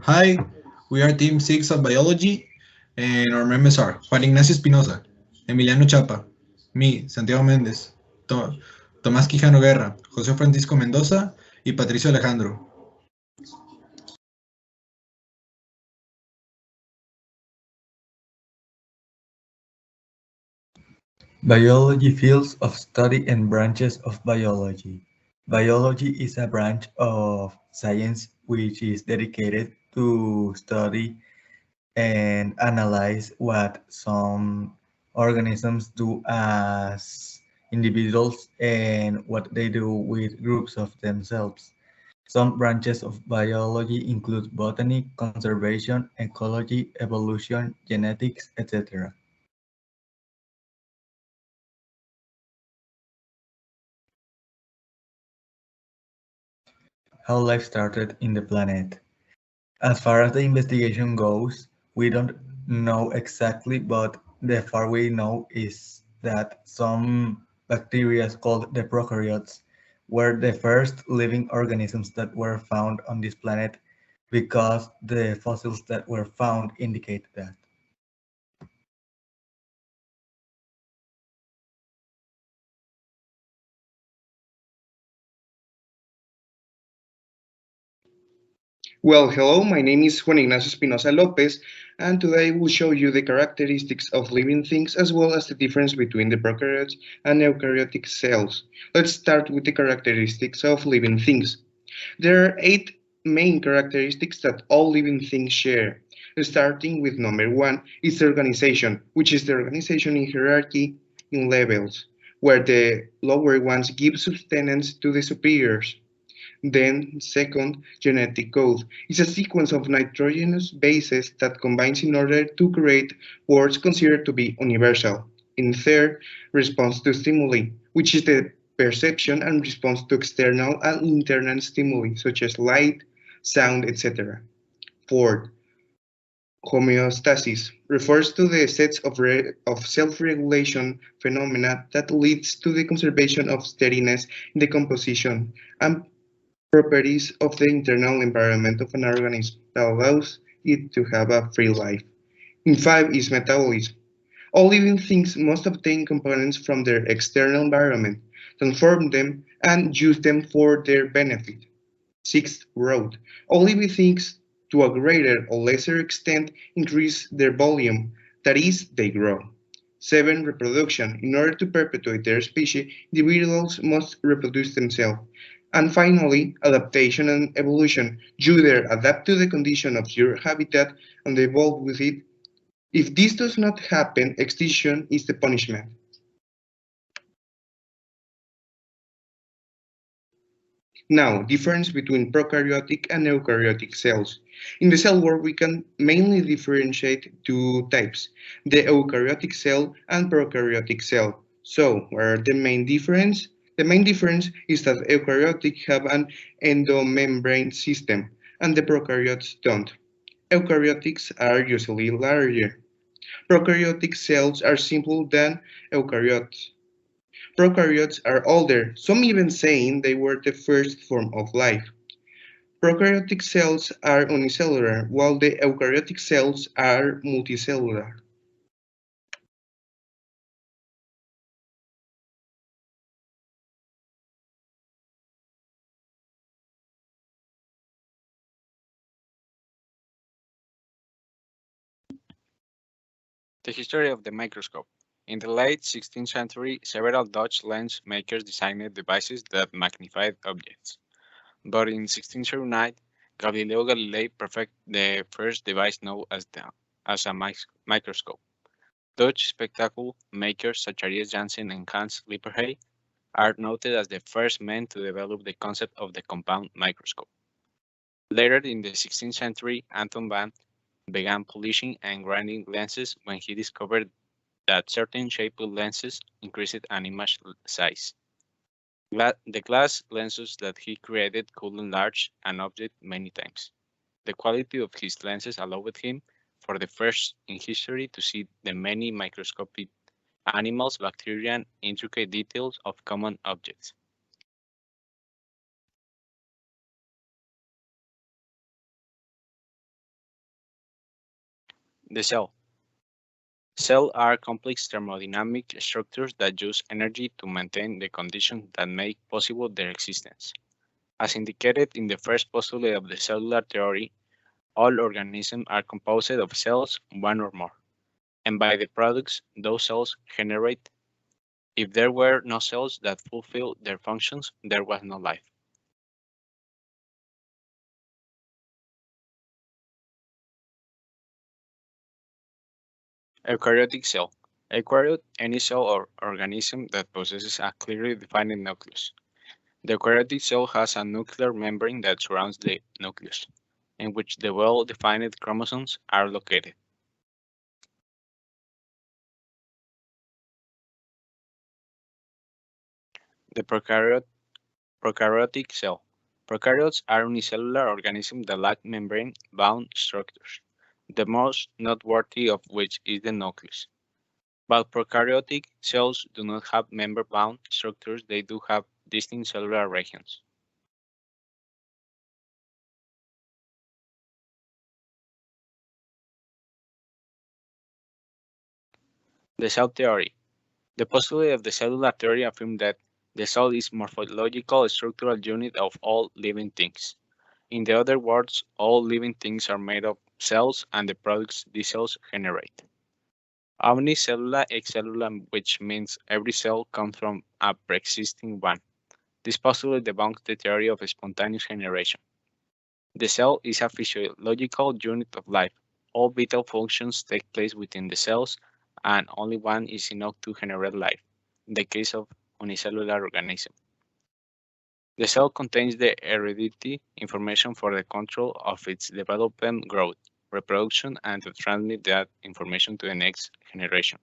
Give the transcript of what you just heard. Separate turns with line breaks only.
Hi, we are Team 6 of Biology, and our members are Juan Ignacio Espinosa, Emiliano Chapa, me, Santiago Méndez, Tomás Quijano Guerra, José Francisco Mendoza y Patricio Alejandro.
Biology fields of study and branches of biology. Biology is a branch of science which is dedicated to study and analyze what some organisms do as individuals and what they do with groups of themselves. Some branches of biology include botany, conservation, ecology, evolution, genetics, etc. How life started in the planet. As far as the investigation goes, we don't know exactly, but the far we know is that some bacteria called the prokaryotes were the first living organisms that were found on this planet because the fossils that were found indicate that.
Well, hello, my name is Juan Ignacio Espinosa Lopez, and today we'll show you the characteristics of living things as well as the difference between the prokaryotes and eukaryotic cells. Let's start with the characteristics of living things. There are 8 main characteristics that all living things share. Starting with number 1 is the organization, which is the organization in hierarchy in levels, where the lower ones give sustenance to the superiors. Then, second, genetic code is a sequence of nitrogenous bases that combines in order to create words considered to be universal. In third, response to stimuli, which is the perception and response to external and internal stimuli such as light, sound, etc. Fourth, homeostasis refers to the sets of self-regulation phenomena that leads to the conservation of steadiness in the composition and properties of the internal environment of an organism that allows it to have a free life. In 5 is metabolism. All living things must obtain components from their external environment, transform them, and use them for their benefit. 6th, growth. All living things, to a greater or lesser extent, increase their volume, that is, they grow. 7. Reproduction. In order to perpetuate their species, individuals must reproduce themselves. And finally, adaptation and evolution. You either adapt to the condition of your habitat and evolve with it. If this does not happen, extinction is the punishment. Now, difference between prokaryotic and eukaryotic cells. In the cell world, we can mainly differentiate 2 types, the eukaryotic cell and prokaryotic cell. So, what are the main difference? The main difference is that eukaryotic have an endomembrane system, and the prokaryotes don't. Eukaryotics are usually larger. Prokaryotic cells are simpler than eukaryotes. Prokaryotes are older, some even saying they were the first form of life. Prokaryotic cells are unicellular, while the eukaryotic cells are multicellular.
The history of the microscope. In the late 16th century, several Dutch lens makers designed devices that magnified objects. But in 1609, Galileo Galilei perfected the first device known as a microscope. Dutch spectacle makers Zacharias Janssen and Hans Lippershey are noted as the first men to develop the concept of the compound microscope. Later in the 16th century, Anton van began polishing and grinding lenses when he discovered that certain shaped lenses increased an image size. The glass lenses that he created could enlarge an object many times. The quality of his lenses allowed him, for the first in history, to see the many microscopic animals, bacteria, and intricate details of common objects. The cell. Cells are complex thermodynamic structures that use energy to maintain the conditions that make possible their existence. As indicated in the first postulate of the cellular theory, all organisms are composed of cells, one or more, and by the products those cells generate. If there were no cells that fulfill their functions, there was no life. Eukaryotic cell. Eukaryote, any cell or organism that possesses a clearly defined nucleus. The eukaryotic cell has a nuclear membrane that surrounds the nucleus, in which the well-defined chromosomes are located. The prokaryotic cell. Prokaryotes are unicellular organisms that lack membrane-bound structures, the most noteworthy of which is the nucleus. While prokaryotic cells do not have membrane-bound structures, they do have distinct cellular regions. The cell theory. The postulate of the cellular theory affirms that the cell is morphological structural unit of all living things. In the other words, all living things are made of cells and the products these cells generate. Omnicellular excellular, which means every cell comes from a pre-existing one. This postulate debunks the theory of spontaneous generation. The cell is a physiological unit of life. All vital functions take place within the cells, and only one is enough to generate life, in the case of unicellular organism. The cell contains the heredity information for the control of its development, growth, reproduction, and to transmit that information to the next generation.